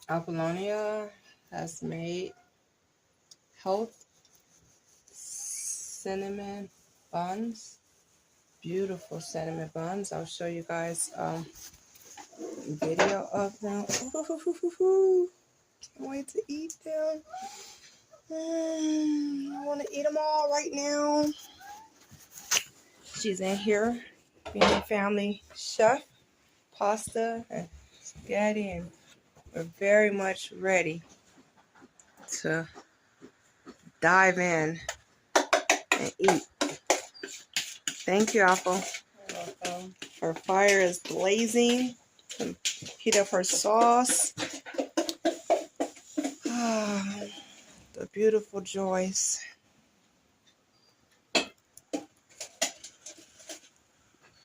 Apollonia has made health cinnamon buns. Beautiful cinnamon buns. I'll show you guys a video of them. Ooh, can't wait to eat them. I want to eat them all right now. She's in here being a family chef, pasta and spaghetti, and we're very much ready to dive in and eat. Thank you, Apple. Her fire is blazing. Heat up her sauce. The beautiful Joyce.